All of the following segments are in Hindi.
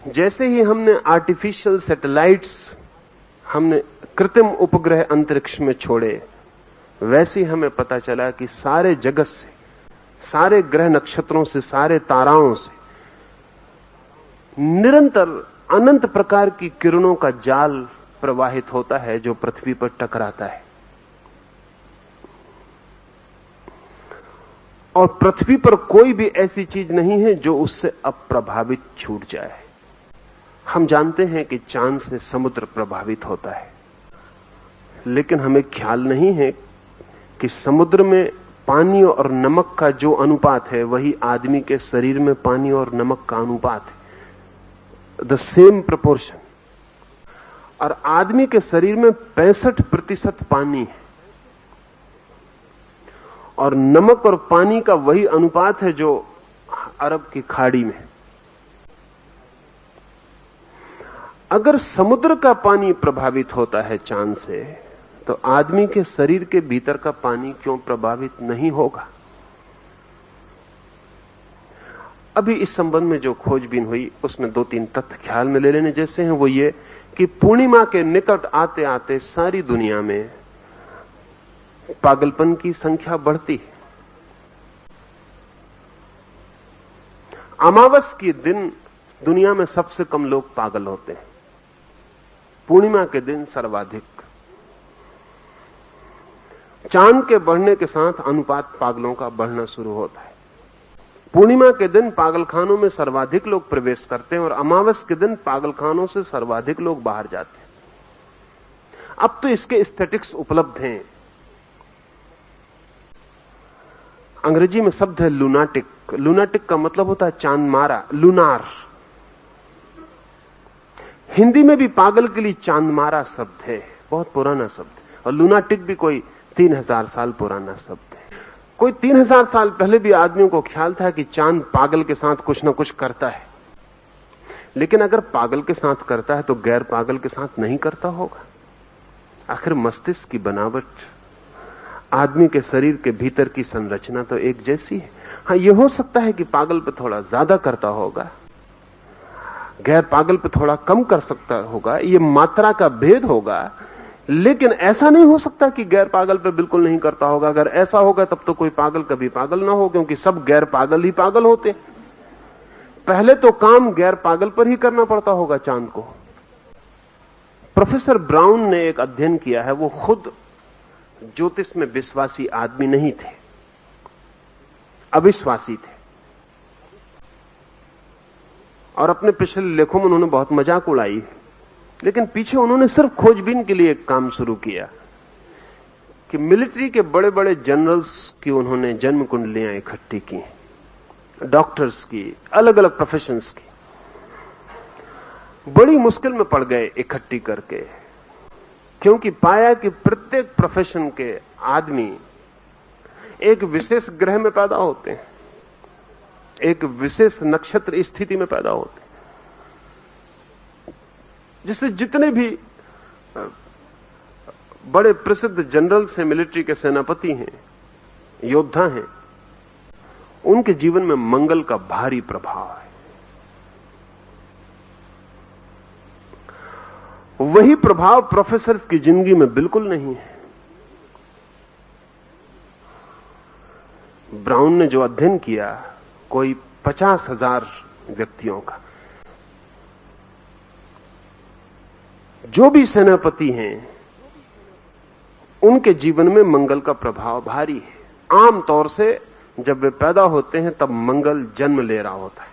जैसे ही हमने आर्टिफिशियल सैटेलाइट्स, हमने कृत्रिम उपग्रह अंतरिक्ष में छोड़े, वैसे ही हमें पता चला कि सारे जगत से, सारे ग्रह नक्षत्रों से, सारे ताराओं से निरंतर अनंत प्रकार की किरणों का जाल प्रवाहित होता है जो पृथ्वी पर टकराता है। और पृथ्वी पर कोई भी ऐसी चीज नहीं है जो उससे अप्रभावित छूट जाए। हम जानते हैं कि चांद से समुद्र प्रभावित होता है, लेकिन हमें ख्याल नहीं है कि समुद्र में पानी और नमक का जो अनुपात है वही आदमी के शरीर में पानी और नमक का अनुपात है, द सेम प्रोपोर्शन। और आदमी के शरीर में 65% पानी है और नमक और पानी का वही अनुपात है जो अरब की खाड़ी में। अगर समुद्र का पानी प्रभावित होता है चांद से, तो आदमी के शरीर के भीतर का पानी क्यों प्रभावित नहीं होगा? अभी इस संबंध में जो खोजबीन हुई उसमें 2-3 तथ्य ख्याल में ले लेने जैसे हैं। वो ये कि पूर्णिमा के निकट आते आते सारी दुनिया में पागलपन की संख्या बढ़ती है। अमावस के दिन दुनिया में सबसे कम लोग पागल होते हैं, पूर्णिमा के दिन सर्वाधिक। चांद के बढ़ने के साथ अनुपात पागलों का बढ़ना शुरू होता है। पूर्णिमा के दिन पागलखानों में सर्वाधिक लोग प्रवेश करते हैं और अमावस के दिन पागलखानों से सर्वाधिक लोग बाहर जाते हैं। अब तो इसके स्टैटिस्टिक्स उपलब्ध हैं। अंग्रेजी में शब्द है लूनाटिक। लूनाटिक का मतलब होता है चांद मारा, लूनार। हिंदी में भी पागल के लिए चांद मारा शब्द है, बहुत पुराना शब्द। और लूनाटिक भी कोई 3000 साल पुराना शब्द है। कोई 3000 साल पहले भी आदमियों को ख्याल था कि चांद पागल के साथ कुछ ना कुछ करता है, लेकिन अगर पागल के साथ करता है तो गैर पागल के साथ नहीं करता होगा। आखिर मस्तिष्क की बनावट, आदमी के शरीर के भीतर की संरचना तो एक जैसी है। हाँ, यह हो सकता है कि पागल पे थोड़ा ज्यादा करता होगा, गैर पागल पे थोड़ा कम कर सकता होगा, ये मात्रा का भेद होगा, लेकिन ऐसा नहीं हो सकता कि गैर पागल पे बिल्कुल नहीं करता होगा। अगर ऐसा होगा तब तो कोई पागल कभी पागल ना हो, क्योंकि सब गैर पागल ही पागल होते। पहले तो काम गैर पागल पर ही करना पड़ता होगा चांद को। प्रोफेसर ब्राउन ने एक अध्ययन किया है। वो खुद ज्योतिष में विश्वासी आदमी नहीं थे, अविश्वासी थे, और अपने पिछले लेखों में उन्होंने बहुत मजाक उड़ाई, लेकिन पीछे उन्होंने सिर्फ खोजबीन के लिए एक काम शुरू किया कि मिलिट्री के बड़े बड़े जनरल्स की उन्होंने जन्म कुंडलियां इकट्ठी की, डॉक्टर्स की, अलग अलग प्रोफेशंस की। बड़ी मुश्किल में पड़ गए इकट्ठी करके, क्योंकि पाया कि प्रत्येक प्रोफेशन के आदमी एक विशेष ग्रह में पैदा होते हैं, एक विशेष नक्षत्र स्थिति में पैदा होते हैं। जिससे जितने भी बड़े प्रसिद्ध जनरल्स हैं, मिलिट्री के सेनापति हैं, योद्धा हैं, उनके जीवन में मंगल का भारी प्रभाव है। वही प्रभाव प्रोफेसर की जिंदगी में बिल्कुल नहीं है। ब्राउन ने जो अध्ययन किया, कोई 50,000 व्यक्तियों का, जो भी सेनापति हैं, उनके जीवन में मंगल का प्रभाव भारी है। आमतौर से जब वे पैदा होते हैं तब मंगल जन्म ले रहा होता है।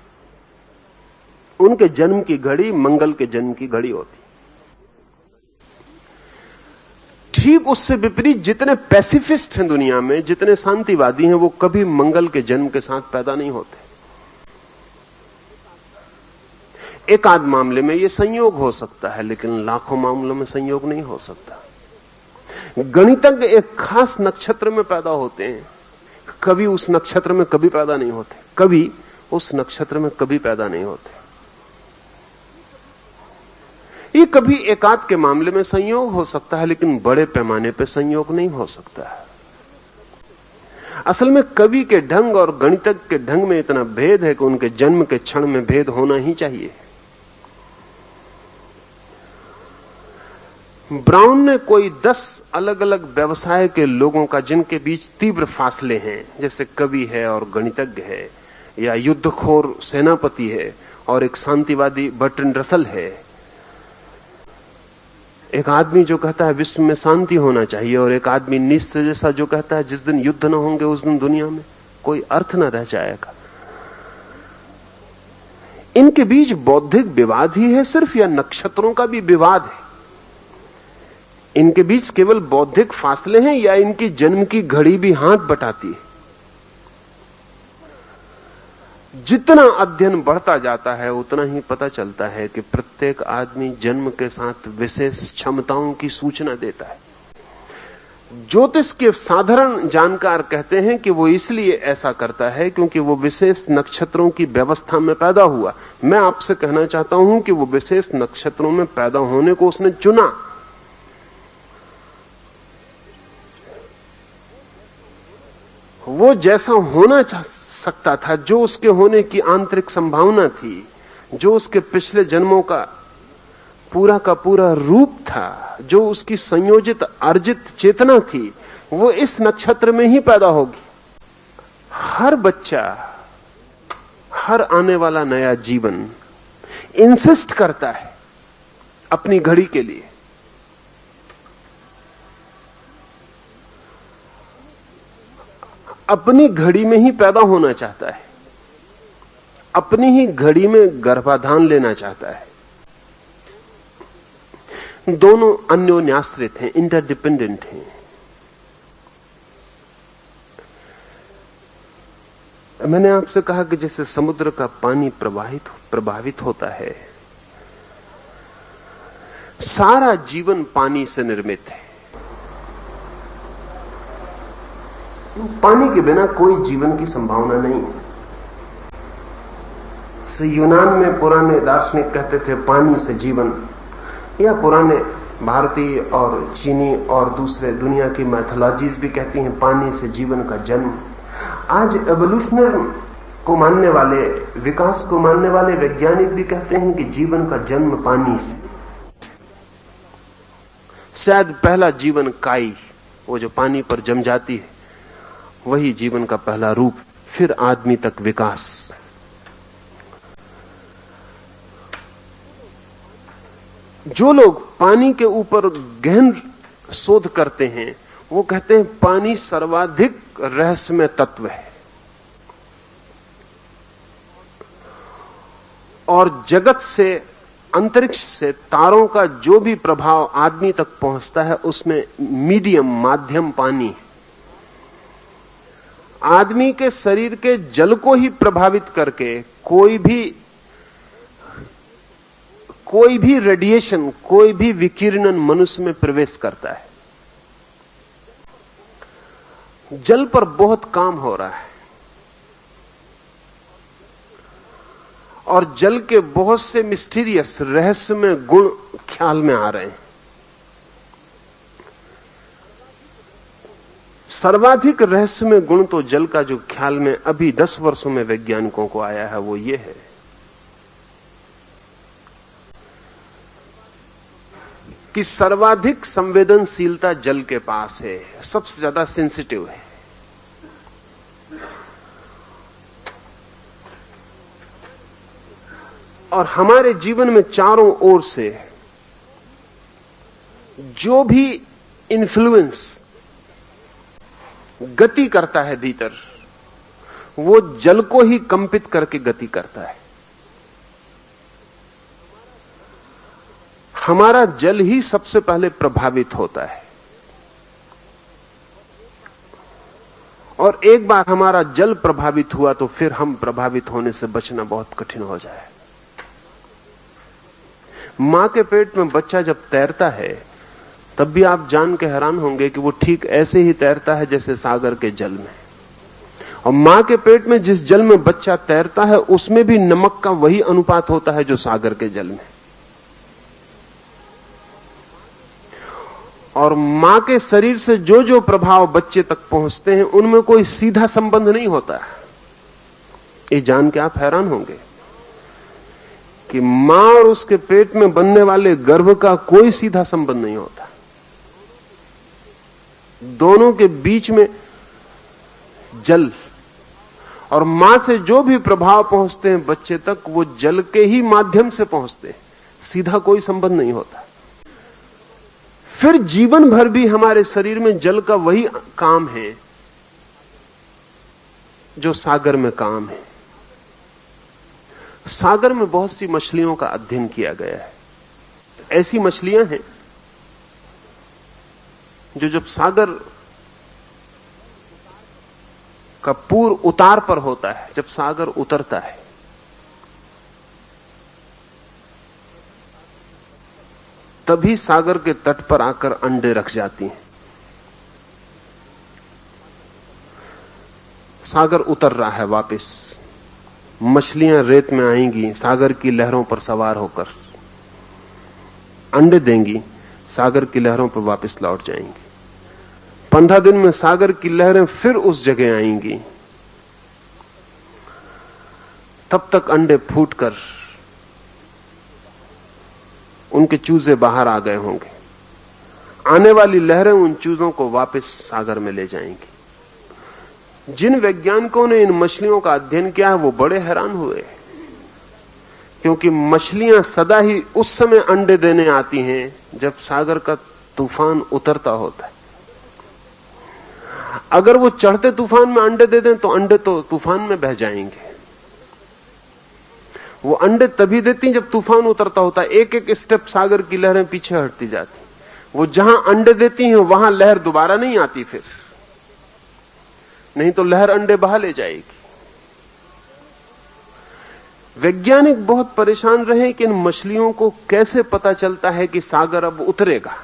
उनके जन्म की घड़ी मंगल के जन्म की घड़ी होती। ठीक उससे विपरीत जितने पैसिफिस्ट हैं दुनिया में, जितने शांतिवादी हैं, वो कभी मंगल के जन्म के साथ पैदा नहीं होते। एक आध मामले में यह संयोग हो सकता है, लेकिन लाखों मामलों में संयोग नहीं हो सकता। गणितज्ञ एक खास नक्षत्र में पैदा होते हैं, कभी उस नक्षत्र में कभी पैदा नहीं होते, कभी उस नक्षत्र में कभी पैदा नहीं होते। ये कभी एकाध के मामले में संयोग हो सकता है, लेकिन बड़े पैमाने पर संयोग नहीं हो सकता है। असल में कवि के ढंग और गणितज्ञ के ढंग में इतना भेद है कि उनके जन्म के क्षण में भेद होना ही चाहिए। ब्राउन ने कोई 10 अलग अलग व्यवसाय के लोगों का, जिनके बीच तीव्र फासले हैं, जैसे कवि है और गणितज्ञ है, या युद्धखोर सेनापति है और एक शांतिवादी बर्ट्रैंड रसल है, एक आदमी जो कहता है विश्व में शांति होना चाहिए और एक आदमी नीत्शे जैसा जो कहता है जिस दिन युद्ध न होंगे उस दिन दुनिया में कोई अर्थ न रह जाएगा। इनके बीच बौद्धिक विवाद ही है सिर्फ, या नक्षत्रों का भी विवाद है? इनके बीच केवल बौद्धिक फासले हैं या इनकी जन्म की घड़ी भी हाथ बटाती है? जितना अध्ययन बढ़ता जाता है उतना ही पता चलता है कि प्रत्येक आदमी जन्म के साथ विशेष क्षमताओं की सूचना देता है। ज्योतिष के साधारण जानकार कहते हैं कि वो इसलिए ऐसा करता है क्योंकि वो विशेष नक्षत्रों की व्यवस्था में पैदा हुआ। मैं आपसे कहना चाहता हूं कि वो विशेष नक्षत्रों में पैदा होने को उसने चुना। वो जैसा होना सकता था, जो उसके होने की आंतरिक संभावना थी, जो उसके पिछले जन्मों का पूरा रूप था, जो उसकी संयोजित अर्जित चेतना थी, वो इस नक्षत्र में ही पैदा होगी। हर बच्चा, हर आने वाला नया जीवन इंसिस्ट करता है अपनी घड़ी के लिए। अपनी घड़ी में ही पैदा होना चाहता है, अपनी ही घड़ी में गर्भाधान लेना चाहता है। दोनों अन्योन्याश्रित हैं, इंटरडिपेंडेंट हैं। मैंने आपसे कहा कि जैसे समुद्र का पानी प्रभावित होता है, सारा जीवन पानी से निर्मित है। पानी के बिना कोई जीवन की संभावना नहीं है। यूनान में पुराने दार्शनिक कहते थे पानी से जीवन, या पुराने भारतीय और चीनी और दूसरे दुनिया की मैथोलॉजीज भी कहती हैं पानी से जीवन का जन्म। आज एवोल्यूशनर को मानने वाले, विकास को मानने वाले वैज्ञानिक भी कहते हैं कि जीवन का जन्म पानी से। शायद पहला जीवन काई, वो जो पानी पर जम जाती है, वही जीवन का पहला रूप, फिर आदमी तक विकास। जो लोग पानी के ऊपर गहन शोध करते हैं वो कहते हैं पानी सर्वाधिक रहस्यमय तत्व है और जगत से, अंतरिक्ष से, तारों का जो भी प्रभाव आदमी तक पहुंचता है उसमें मीडियम, माध्यम पानी है। आदमी के शरीर के जल को ही प्रभावित करके कोई भी रेडिएशन, कोई भी विकिरणन मनुष्य में प्रवेश करता है। जल पर बहुत काम हो रहा है और जल के बहुत से मिस्टीरियस, रहस्यमय गुण ख्याल में आ रहे हैं। सर्वाधिक रहस्यमय गुण तो जल का जो ख्याल में अभी 10 वर्षों में वैज्ञानिकों को आया है वो ये है कि सर्वाधिक संवेदनशीलता जल के पास है, सबसे ज्यादा सेंसिटिव है। और हमारे जीवन में चारों ओर से जो भी इन्फ्लुएंस गति करता है भीतर, वो जल को ही कंपित करके गति करता है। हमारा जल ही सबसे पहले प्रभावित होता है और एक बार हमारा जल प्रभावित हुआ तो फिर हम प्रभावित होने से बचना बहुत कठिन हो जाए। मां के पेट में बच्चा जब तैरता है तब भी आप जान के हैरान होंगे कि वो ठीक ऐसे ही तैरता है जैसे सागर के जल में। और मां के पेट में जिस जल में बच्चा तैरता है उसमें भी नमक का वही अनुपात होता है जो सागर के जल में। और मां के शरीर से जो जो प्रभाव बच्चे तक पहुंचते हैं उनमें कोई सीधा संबंध नहीं होता है। ये जान के आप हैरान होंगे कि मां और उसके पेट में बनने वाले गर्भ का कोई सीधा संबंध नहीं होता। दोनों के बीच में जल, और मां से जो भी प्रभाव पहुंचते हैं बच्चे तक, वो जल के ही माध्यम से पहुंचते हैं, सीधा कोई संबंध नहीं होता। फिर जीवन भर भी हमारे शरीर में जल का वही काम है जो सागर में काम है। सागर में बहुत सी मछलियों का अध्ययन किया गया है। ऐसी मछलियां हैं जो जब सागर का पूर्व उतार पर होता है, जब सागर उतरता है, तभी सागर के तट पर आकर अंडे रख जाती हैं। सागर उतर रहा है वापस, मछलियां रेत में आएंगी, सागर की लहरों पर सवार होकर अंडे देंगी, सागर की लहरों पर वापस लौट जाएंगी। 15 दिन में सागर की लहरें फिर उस जगह आएंगी, तब तक अंडे फूटकर उनके चूजे बाहर आ गए होंगे। आने वाली लहरें उन चूजों को वापस सागर में ले जाएंगी। जिन वैज्ञानिकों ने इन मछलियों का अध्ययन किया है वो बड़े हैरान हुए, क्योंकि मछलियां सदा ही उस समय अंडे देने आती हैं जब सागर का तूफान उतरता होता है। अगर वो चढ़ते तूफान में अंडे दे दें तो अंडे तो तूफान में बह जाएंगे। वो अंडे तभी देती जब तूफान उतरता होता है। एक एक स्टेप सागर की लहरें पीछे हटती जाती। वो जहां अंडे देती हैं वहां लहर दोबारा नहीं आती फिर, नहीं तो लहर अंडे बहा ले जाएगी। वैज्ञानिक बहुत परेशान रहे कि इन मछलियों को कैसे पता चलता है कि सागर अब उतरेगा।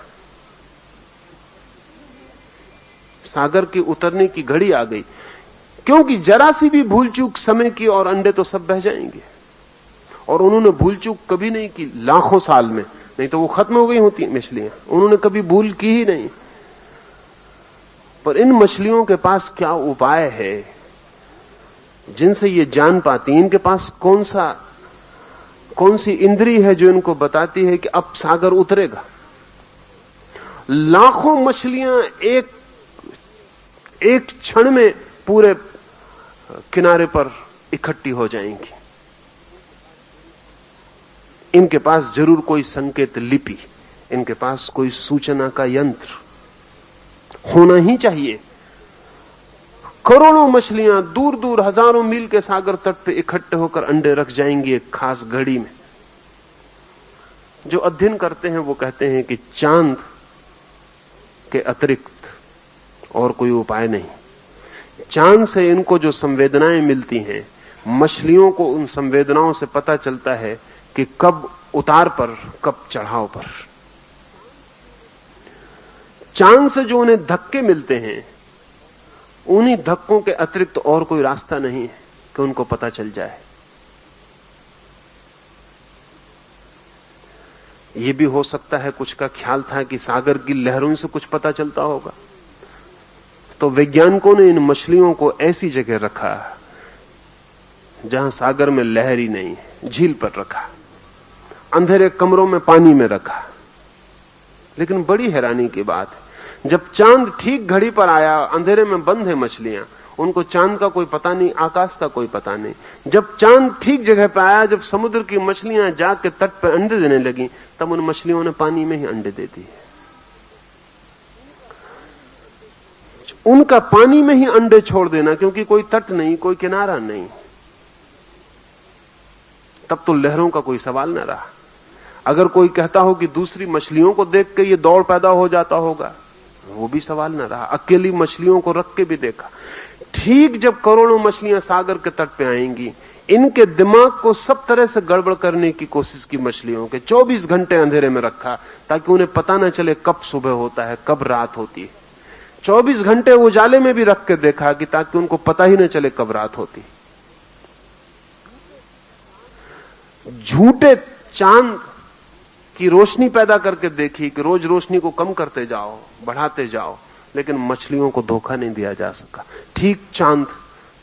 सागर की उतरने की घड़ी आ गई, क्योंकि जरा सी भी भूल चूक समय की और अंडे तो सब बह जाएंगे। और उन्होंने भूल चूक कभी नहीं की लाखों साल में, नहीं तो वो खत्म हो गई होती मछलियां। उन्होंने कभी भूल की ही नहीं। पर इन मछलियों के पास क्या उपाय है जिनसे ये जान पाती? इनके पास कौन सी इंद्रिय है जो इनको बताती है कि अब सागर उतरेगा? लाखों मछलियां एक क्षण में पूरे किनारे पर इकट्ठी हो जाएंगी। इनके पास जरूर कोई संकेत लिपि, इनके पास कोई सूचना का यंत्र होना ही चाहिए। करोड़ों मछलियां दूर दूर हजारों मील के सागर तट पे इकट्ठे होकर अंडे रख जाएंगी एक खास घड़ी में। जो अध्ययन करते हैं वो कहते हैं कि चांद के अतिरिक्त और कोई उपाय नहीं। चांद से इनको जो संवेदनाएं मिलती हैं, मछलियों को उन संवेदनाओं से पता चलता है कि कब उतार पर, कब चढ़ाव पर। चांद से जो उन्हें धक्के मिलते हैं, उन्हीं धक्कों के अतिरिक्त और कोई रास्ता नहीं है कि उनको पता चल जाए। यह भी हो सकता है कुछ का ख्याल था कि सागर की लहरों से कुछ पता चलता होगा, तो वैज्ञानिकों ने इन मछलियों को ऐसी जगह रखा जहां सागर में लहर ही नहीं है, झील पर रखा, अंधेरे कमरों में पानी में रखा। लेकिन बड़ी हैरानी की बात है, जब चांद ठीक घड़ी पर आया, अंधेरे में बंद है मछलियां, उनको चांद का कोई पता नहीं, आकाश का कोई पता नहीं। जब चांद ठीक जगह पर आया, जब समुद्र की मछलियां जाग के तट पर अंडे देने लगी, तब उन मछलियों ने पानी में ही अंडे दे दिए। उनका पानी में ही अंडे छोड़ देना, क्योंकि कोई तट नहीं, कोई किनारा नहीं, तब तो लहरों का कोई सवाल न रहा। अगर कोई कहता हो कि दूसरी मछलियों को देख के ये दौड़ पैदा हो जाता होगा, वो भी सवाल न रहा। अकेली मछलियों को रख के भी देखा। ठीक जब करोड़ों मछलियां सागर के तट पे आएंगी, इनके दिमाग को सब तरह से गड़बड़ करने की कोशिश की मछलियों के। 24 घंटे अंधेरे में रखा ताकि उन्हें पता न चले कब सुबह होता है, कब रात होती है। 24 घंटे उजाले में भी रख के देखा कि ताकि उनको पता ही न चले कब रात होती। झूठे चांद की रोशनी पैदा करके देखी कि रोज रोशनी को कम करते जाओ, बढ़ाते जाओ, लेकिन मछलियों को धोखा नहीं दिया जा सका। ठीक चांद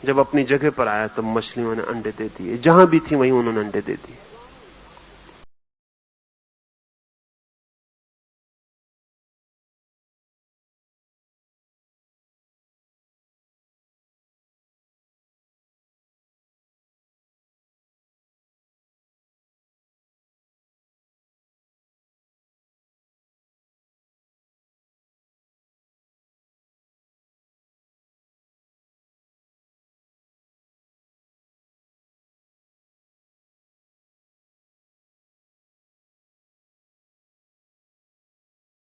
जब अपनी जगह पर आया तब मछलियों ने अंडे दे दिए, जहां भी थी वहीं उन्होंने अंडे दे दिए।